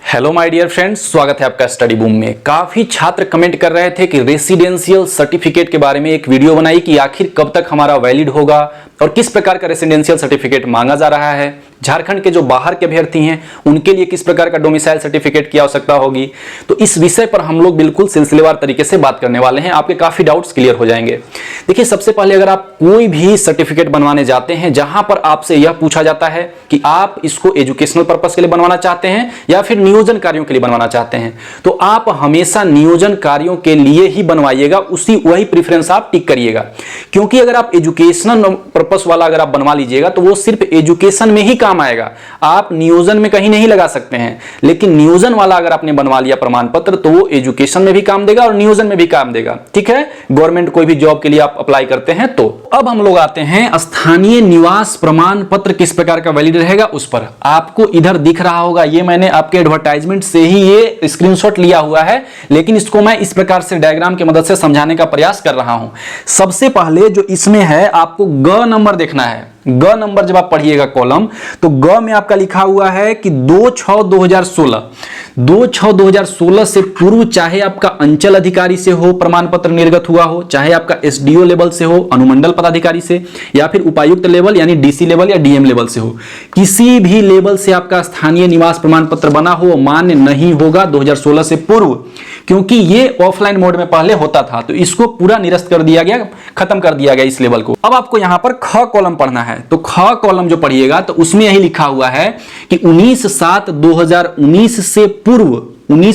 Hello my dear friends, स्वागत है आपका स्टडी बूम में। काफी छात्र कमेंट कर रहे थे कि रेसिडेंशियल सर्टिफिकेट के बारे में एक वीडियो बनाई कि आखिर कब तक हमारा वैलिड होगा और किस प्रकार का रेसिडेंशियल सर्टिफिकेट मांगा जा रहा है। झारखंड के जो बाहर के अभ्यर्थी हैं उनके लिए किस प्रकार का डोमिसाइल सर्टिफिकेट की आवश्यकता होगी। तो इस विषय पर हम लोग बिल्कुल सिलसिलेवार तरीके से बात करने वाले हैं। आपके काफी डाउट्स क्लियर हो जाएंगे। देखिए, सबसे पहले अगर आप कोई भी सर्टिफिकेट बनवाने जाते हैं जहां पर आपसे यह पूछा जाता है कि आप इसको एजुकेशनल पर्पस के लिए बनवाना चाहते हैं या फिर नियोजन कार्यों के लिए बनवाना चाहते हैं, तो आप हमेशा नियोजन कार्यों के लिए ही बनवाइएगा, वही प्रेफरेंस आप टिक करिएगा। क्योंकि अगर आप एजुकेशनल पर्पस वाला अगर आप बनवा लीजिएगा तो वो सिर्फ एजुकेशन में ही काम आएगा, आप नियोजन में कहीं नहीं लगा सकते हैं। लेकिन नियोजन वाला अगर आपने बनवा लिया प्रमाण पत्र तो वो एजुकेशन में भी काम देगा और नियोजन में भी काम देगा। ठीक है, गवर्नमेंट कोई भी जॉब के लिए आप अप्लाई करते हैं तो। अब हम लोग आते हैं स्थानीय निवास प्रमाण पत्र किस प्रकार का वैलिड रहेगा उस पर। आपको इधर दिख रहा होगा, ये मैंने आपके एडवर्टाइजमेंट से ही ये स्क्रीनशॉट लिया हुआ है, लेकिन इसको मैं इस प्रकार से डायग्राम की मदद से समझाने का प्रयास कर रहा हूं। सबसे पहले जो इसमें है आपको ग नंबर देखना है। ग नंबर जब आप पढ़िएगा कॉलम, तो ग में आपका लिखा हुआ है कि 2/6/2016 से पूर्व चाहे आपका अंचल अधिकारी से हो प्रमाण पत्र निर्गत हुआ हो, चाहे आपका एसडीओ लेवल से हो, अनुमंडल पदाधिकारी से, या फिर उपायुक्त लेवल यानी डीसी लेवल या डीएम लेवल से हो, किसी भी लेवल से आपका स्थानीय निवास प्रमाण पत्र बना हो मान्य नहीं होगा 2016 से पूर्व। क्योंकि ये ऑफलाइन मोड में पहले होता था तो इसको पूरा निरस्त कर दिया गया, खत्म कर दिया गया इस लेवल को। अब आपको यहां पर ख कॉलम पढ़ना है, तो ख कॉलम जो पढ़िएगा तो उसमें यही लिखा हुआ है कि 19/7/2019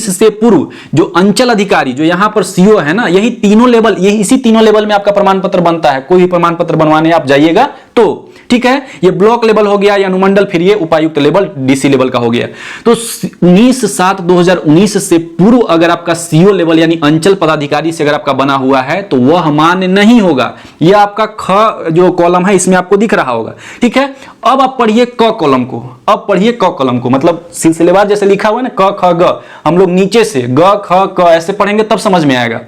से पूर्व जो अंचल अधिकारी जो यहां पर सीओ है ना, यही तीनों लेवल, यही इसी तीनों लेवल में आपका प्रमाण पत्र बनता है। कोई भी प्रमाण पत्र बनवाने आप जाइएगा तो, ठीक है, ये ब्लॉक लेवल हो गया या अनुमंडल, फिर ये उपायुक्त लेवल डीसी लेवल का हो गया। तो 19/7/2019 से पूर्व अगर आपका सीओ लेवल यानी अंचल पदाधिकारी से अगर आपका बना हुआ है तो वह मान्य नहीं होगा। यह आपका ख जो कॉलम है इसमें आपको दिख रहा होगा। ठीक है, अब आप पढ़िए क कॉलम को। अब पढ़िए क कॉलम को, मतलब सिलसिलेवार जैसे लिखा हुआ है ना, क ख ग, हम लोग नीचे से ग ख क ऐसे पढ़ेंगे तब समझ में आएगा।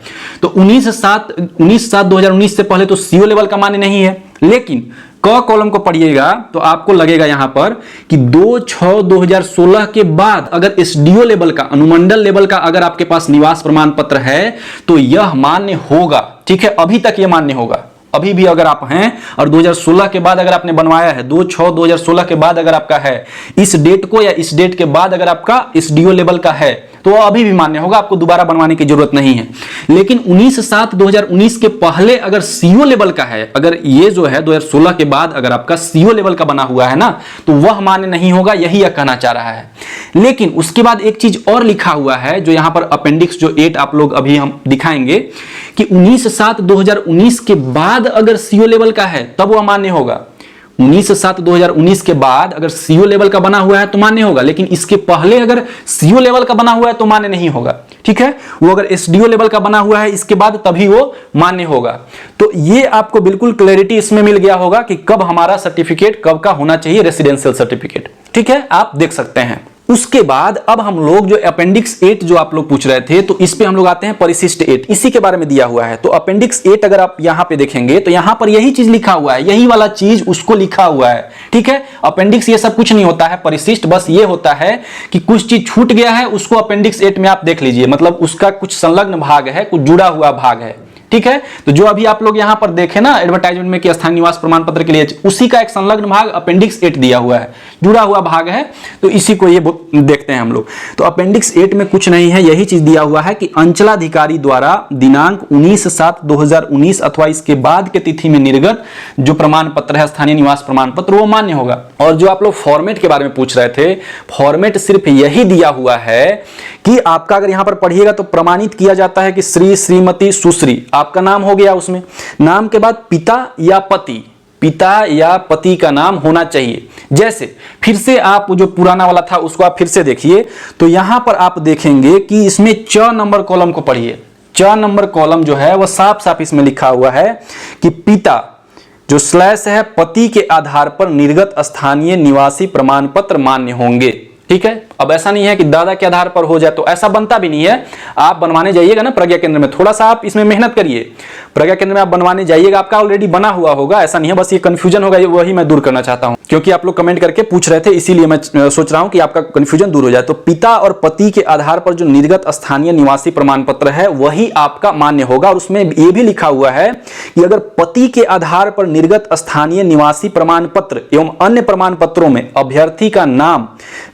तो 19/7/2019 से पहले तो सीओ लेवल का मान्य नहीं है, लेकिन क कॉलम को पढ़िएगा तो आपको लगेगा यहां पर कि 2/6/2016 के बाद अगर एसडीओ लेवल का, अनुमंडल लेवल का अगर आपके पास निवास प्रमाण पत्र है तो यह मान्य होगा। ठीक है, अभी तक यह मान्य होगा। अभी भी अगर आप हैं और 2016 के बाद अगर आपने बनवाया है, 2/6/2016 के बाद अगर आपका है, इस डेट को या इस डेट के बाद अगर आपका एसडीओ लेवल का है तो वह अभी भी मान्य होगा, आपको दोबारा बनवाने की जरूरत नहीं है। लेकिन 19/7/2019 के पहले अगर सीओ लेवल का है, अगर ये जो है 2016 के बाद अगर आपका सीओ लेवल का बना हुआ है ना, तो वह मान्य नहीं होगा, यही यह कहना चाह रहा है। लेकिन उसके बाद एक चीज और लिखा हुआ है जो यहां पर अपेंडिक्स जो 8 आप लोग अभी हम दिखाएंगे कि 19/7/2019 के बाद अगर सीओ लेवल का है तब वह मान्य होगा। 19/7/2019 के बाद अगर सीओ लेवल का बना हुआ है तो मान्य होगा, लेकिन इसके पहले अगर सीओ लेवल का बना हुआ है तो मान्य नहीं होगा। ठीक है, वो अगर एसडीओ लेवल का बना हुआ है इसके बाद तभी वो मान्य होगा। तो ये आपको बिल्कुल क्लैरिटी इसमें मिल गया होगा कि कब हमारा सर्टिफिकेट कब का होना चाहिए, रेसिडेंशियल सर्टिफिकेट। ठीक है, आप देख सकते हैं। उसके बाद अब हम लोग जो अपेंडिक्स 8 जो आप लोग पूछ रहे थे तो इस पे हम लोग आते हैं परिशिष्ट 8, इसी के बारे में दिया हुआ है। तो अपेंडिक्स 8 अगर आप यहां पे देखेंगे तो यहां पर यही चीज लिखा हुआ है, यही वाला चीज उसको लिखा हुआ है। ठीक है, अपेंडिक्स ये सब कुछ नहीं होता है, परिशिष्ट बस ये होता है कि कुछ चीज छूट गया है उसको अपेंडिक्स 8 में आप देख लीजिए, मतलब उसका कुछ संलग्न भाग है, कुछ जुड़ा हुआ भाग है। ठीक है, तो जो अभी आप लोग यहां पर देखे ना एडवर्टाइजमेंट में कि स्थानीय निवास प्रमाण पत्र के लिए, उसी का एक संलग्न भाग अपेंडिक्स 8 दिया हुआ है, जुड़ा हुआ भाग है, तो इसी को ये देखते हैं हम लोग। तो अपेंडिक्स 8 में कुछ नहीं है, यही चीज दिया हुआ है कि अंचलाधिकारी द्वारा दिनांक 19/7/2019 अथवा इसके बाद के तिथि में निर्गत जो प्रमाण पत्र है स्थानीय निवास प्रमाण पत्र वो मान्य होगा। और जो आप लोग फॉर्मेट के बारे में पूछ रहे थे, फॉर्मेट सिर्फ यही दिया हुआ है कि आपका अगर यहां पर पढ़िएगा तो प्रमाणित किया जाता है कि श्री, श्रीमती, सुश्री, आपका नाम हो गया, उसमें नाम के बाद पिता या पति का नाम होना चाहिए। जैसे फिर से आप जो पुराना वाला था उसको आप फिर से देखिए तो यहां पर आप देखेंगे कि इसमें च नंबर कॉलम को पढ़िए। च नंबर कॉलम जो है वह साफ साफ इसमें लिखा हुआ है कि पिता जो स्लैश है, पति के आधार पर निर्गत स्थानीय निवासी प्रमाण पत्र मान्य होंगे। ठीक है। अब ऐसा नहीं है कि दादा के आधार पर हो जाए, तो ऐसा बनता भी नहीं है। आप बनवाने जाइएगा ना प्रज्ञा केंद्र में, थोड़ा सा आप इसमें मेहनत करिए। प्रज्ञा केंद्र में आप बनवाने जाइएगा, आपका ऑलरेडी बना हुआ होगा, ऐसा नहीं है। बस ये कंफ्यूजन होगा, ये वही मैं दूर करना चाहता हूं, क्योंकि आप लोग कमेंट करके पूछ रहे थे, इसीलिए मैं सोच रहा हूं कि आपका कंफ्यूजन दूर हो जाए। तो पिता और पति के आधार पर जो निर्गत स्थानीय निवासी प्रमाण पत्र है वही आपका मान्य होगा। और उसमें यह भी लिखा हुआ है कि अगर पति के आधार पर निर्गत स्थानीय निवासी प्रमाण पत्र एवं अन्य प्रमाण पत्रों में अभ्यर्थी का नाम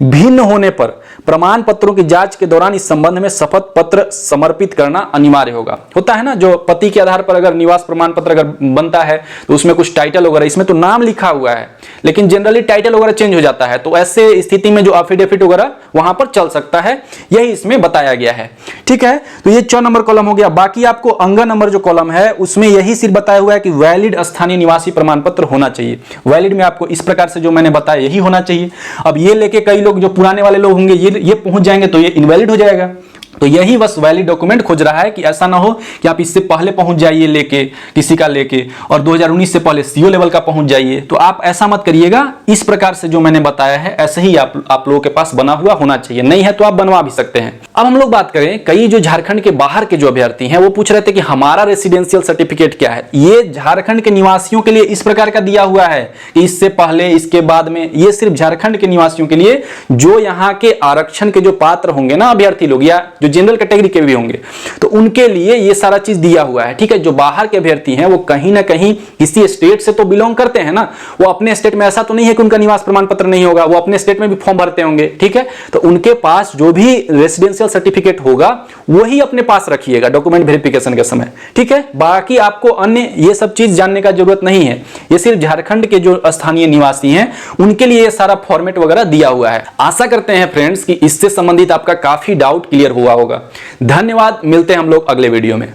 भिन्न होने पर प्रमाण पत्रों की जांच के दौरान इस संबंध में शपथ पत्र समर्पित करना अनिवार्य होगा। होता है ना, जो पति के आधार पर अगर निवास प्रमाण पत्र अगर बनता है तो उसमें कुछ टाइटल वगैरह, इसमें तो नाम लिखा हुआ है लेकिन जनरली टाइटल वगैरह चेंज हो जाता है, तो ऐसे स्थिति में जो एफिडेविट वगैरह वहां पर चल सकता है, यही इसमें बताया गया है। ठीक है, तो ये 4 नंबर कॉलम हो गया। बाकी आपको अंगा नंबर जो कॉलम है उसमें यही सिर्फ बताया हुआ है कि वैलिड स्थानीय निवासी प्रमाण पत्र होना चाहिए। वैलिड में आपको इस प्रकार से जो मैंने बताया यही होना चाहिए। अब ये लेके कई लोग जो पुराने वाले लोग होंगे ये पहुंच जाएंगे तो ये इनवैलिड हो जाएगा। तो यही बस वैलिड डॉक्यूमेंट खोज रहा है कि ऐसा ना हो कि आप इससे पहले पहुंच जाइए लेके किसी का लेके और 2019 से पहले सीओ लेवल का पहुंच जाइए। तो आप ऐसा मत करिएगा। इस प्रकार से जो मैंने बताया है ऐसे ही आप लोगों के पास बना हुआ होना चाहिए, नहीं है तो आप बनवा भी सकते हैं। अब हम लोग बात करें, कई जो झारखंड के बाहर के जो अभ्यर्थी हैं वो पूछ रहे थे कि हमारा रेसिडेंशियल सर्टिफिकेट क्या है। ये झारखंड के निवासियों के लिए इस प्रकार का दिया हुआ है कि इससे पहले इसके बाद में, ये सिर्फ झारखंड के निवासियों के लिए जो यहाँ के आरक्षण के जो पात्र होंगे ना अभ्यर्थी लोग, या जो जनरल कैटेगरी के भी होंगे, तो उनके लिए ये सारा चीज दिया हुआ है। ठीक है, जो बाहर के अभ्यर्थी हैं वो कहीं ना कहीं किसी स्टेट से तो बिलोंग करते हैं ना, वो अपने स्टेट में, ऐसा तो नहीं है कि उनका निवास प्रमाण पत्र नहीं होगा, वो अपने स्टेट में भी फॉर्म भरते होंगे। ठीक है, तो उनके पास जो भी रेसिडेंशियल सर्टिफिकेट होगा वही अपने पास रखिएगा डॉक्यूमेंट वेरिफिकेशन के समय। ठीक है, बाकी आपको अन्य ये सब चीज जानने का जरूरत नहीं है। ये सिर्फ झारखंड के जो स्थानीय निवासी हैं उनके लिए ये सारा फॉर्मेट वगैरह दिया हुआ है। आशा करते हैं फ्रेंड्स कि इससे संबंधित आपका काफी डाउट क्लियर हुआ होगा। धन्यवाद, मिलते हैं हम लोग अगले वीडियो में।